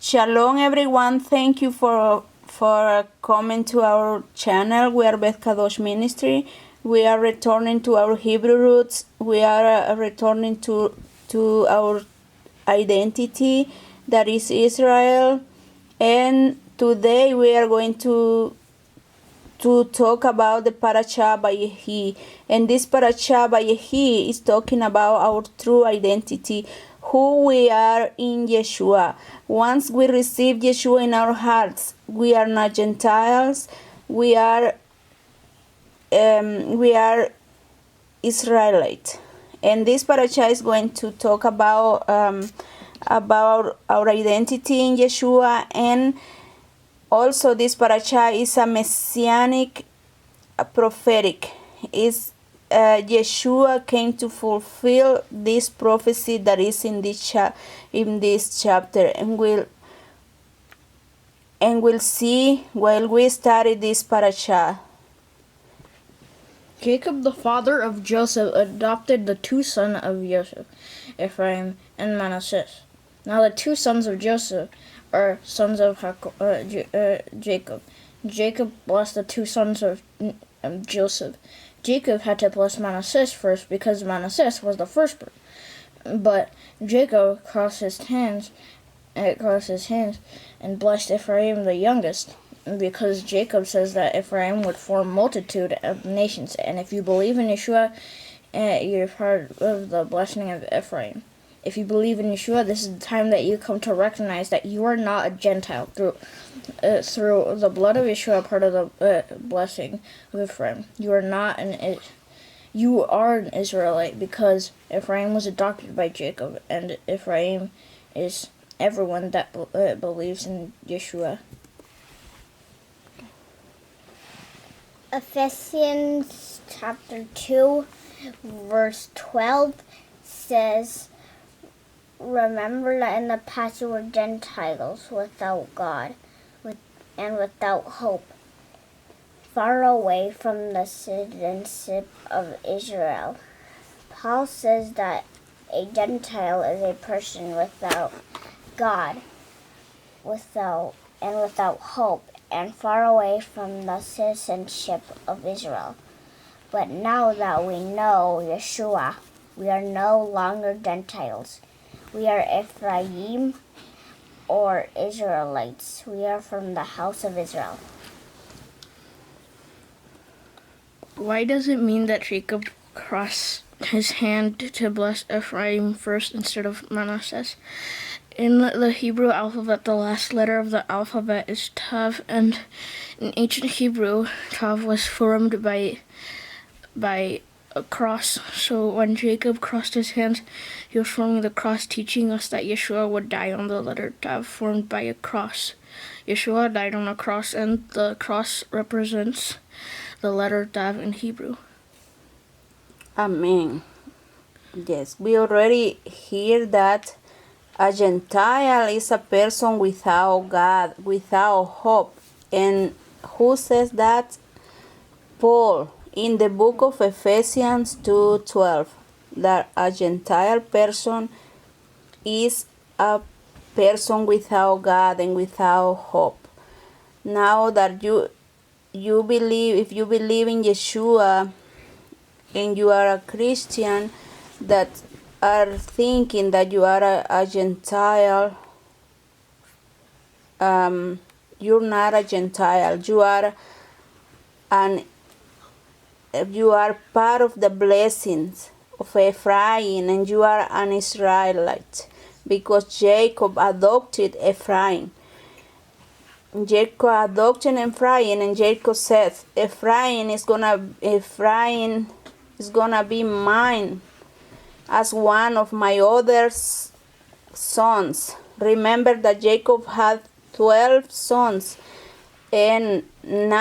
Shalom everyone, thank you for coming to our channel. We are Beth Kadosh Ministry. We are returning to our Hebrew roots. We are returning to our identity, that is Israel. And today we are going to talk about the Parashat Vayeji. And this Parashat Vayeji is talking about our true identity, who we are in Yeshua. Once we receive Yeshua in our hearts, we are not Gentiles. We are Israelite. And this Parashat is going to talk about our identity in Yeshua, and also this Parashat is a messianic, prophetic. Yeshua came to fulfill this prophecy that is in this chapter, and we'll see while we study this Parashat. Jacob, the father of Joseph, adopted the two sons of Joseph, Ephraim and Manasseh. Now the two sons of Joseph are sons of Jacob. Jacob blessed the two sons of Joseph. Jacob had to bless Manasseh first because Manasseh was the firstborn. But Jacob crossed his hands and blessed Ephraim the youngest, because Jacob says that Ephraim would form multitude of nations. And if you believe in Yeshua, you're part of the blessing of Ephraim. If you believe in Yeshua, this is the time that you come to recognize that you are not a Gentile. Through the blood of Yeshua, part of the blessing of Ephraim. You are an Israelite, because Ephraim was adopted by Jacob, and Ephraim is everyone that believes in Yeshua. Ephesians chapter 2, verse 12 says, "Remember that in the past you were Gentiles without God and without hope, far away from the citizenship of Israel." Paul says that a Gentile is a person without God, without hope, and far away from the citizenship of Israel. But now that we know Yeshua, we are no longer Gentiles. We are Ephraim, or Israelites. We are from the house of Israel. Why does it mean that Jacob crossed his hand to bless Ephraim first instead of Manasseh? In the Hebrew alphabet, the last letter of the alphabet is Tav, and in ancient Hebrew, Tav was formed by a cross. So when Jacob crossed his hands, he was forming the cross, teaching us that Yeshua would die on the letter Tav, formed by a cross. Yeshua died on a cross, and the cross represents the letter Tav in Hebrew. Amen. Yes, we already hear that a Gentile is a person without God, without hope. And who says that? Paul, in the book of Ephesians 2:12, that a Gentile person is a person without God and without hope. Now that you believe, if you believe in Yeshua and you are a Christian that are thinking that you are a Gentile, you're not a Gentile. You are part of the blessings of Ephraim, and you are an Israelite, because Jacob adopted Ephraim. Jacob adopted Ephraim, and Jacob said, Ephraim is gonna be mine as one of my other sons. Remember that Jacob had 12 sons, and now